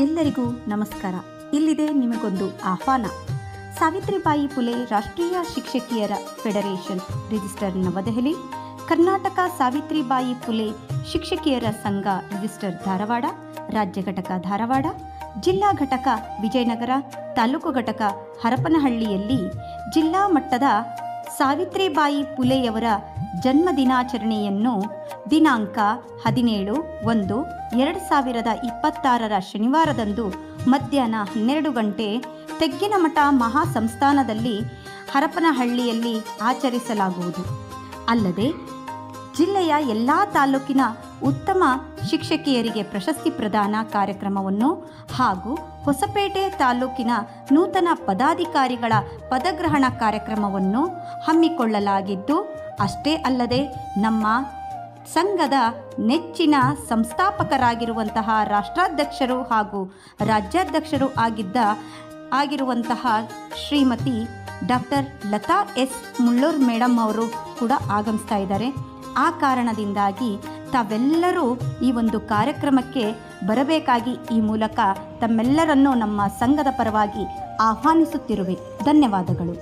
ಎಲ್ಲರಿಗೂ ನಮಸ್ಕಾರ. ಇಲ್ಲಿದೆ ನಿಮಗೊಂದು ಆಹ್ವಾನ. ಸಾವಿತ್ರಿಬಾಯಿ ಫುಲೆ ರಾಷ್ಟ್ರೀಯ ಶಿಕ್ಷಕಿಯರ ಫೆಡರೇಷನ್ ರಿಜಿಸ್ಟರ್ ನವದೆಹಲಿ, ಕರ್ನಾಟಕ ಸಾವಿತ್ರಿಬಾಯಿ ಫುಲೆ ಶಿಕ್ಷಕಿಯರ ಸಂಘ ರಿಜಿಸ್ಟರ್ ಧಾರವಾಡ, ರಾಜ್ಯ ಘಟಕ ಧಾರವಾಡ, ಜಿಲ್ಲಾ ಘಟಕ ವಿಜಯನಗರ, ತಾಲೂಕು ಘಟಕ ಹರಪನಹಳ್ಳಿಯಲ್ಲಿ ಜಿಲ್ಲಾ ಮಟ್ಟದ ಸಾವಿತ್ರಿಬಾಯಿ ಫುಲೆಯವರ ಜನ್ಮ ದಿನಾಚರಣೆಯನ್ನು ದಿನಾಂಕ 17/1/2026 ಶನಿವಾರದಂದು ಮಧ್ಯಾಹ್ನ 12 ಗಂಟೆ ತೆಗ್ಗಿನಮಠ ಮಹಾಸಂಸ್ಥಾನದಲ್ಲಿ ಹರಪನಹಳ್ಳಿಯಲ್ಲಿ ಆಚರಿಸಲಾಗುವುದು. ಅಲ್ಲದೆ ಜಿಲ್ಲೆಯ ಎಲ್ಲ ತಾಲೂಕಿನ ಉತ್ತಮ ಶಿಕ್ಷಕಿಯರಿಗೆ ಪ್ರಶಸ್ತಿ ಪ್ರದಾನ ಕಾರ್ಯಕ್ರಮವನ್ನು ಹಾಗೂ ಹೊಸಪೇಟೆ ತಾಲೂಕಿನ ನೂತನ ಪದಾಧಿಕಾರಿಗಳ ಪದಗ್ರಹಣ ಕಾರ್ಯಕ್ರಮವನ್ನು ಹಮ್ಮಿಕೊಳ್ಳಲಾಗಿದ್ದು, ಅಷ್ಟೇ ಅಲ್ಲದೆ ನಮ್ಮ ಸಂಘದ ನೆಚ್ಚಿನ ಸಂಸ್ಥಾಪಕರಾಗಿರುವಂತಹ ರಾಷ್ಟ್ರಾಧ್ಯಕ್ಷರು ಹಾಗೂ ರಾಜ್ಯಾಧ್ಯಕ್ಷರು ಆಗಿರುವಂತಹ Shrimati doctor Latha S Mullur madam ಅವರು ಕೂಡ ಆಗಮಿಸ್ತಾ ಇದ್ದಾರೆ. ಆ ಕಾರಣದಿಂದಾಗಿ ತಾವೆಲ್ಲರೂ ಈ ಒಂದು ಕಾರ್ಯಕ್ರಮಕ್ಕೆ ಬರಬೇಕಾಗಿ ಈ ಮೂಲಕ ತಮ್ಮೆಲ್ಲರನ್ನೂ ನಮ್ಮ ಸಂಘದ ಪರವಾಗಿ ಆಹ್ವಾನಿಸುತ್ತಿರುವೆ. ಧನ್ಯವಾದಗಳು.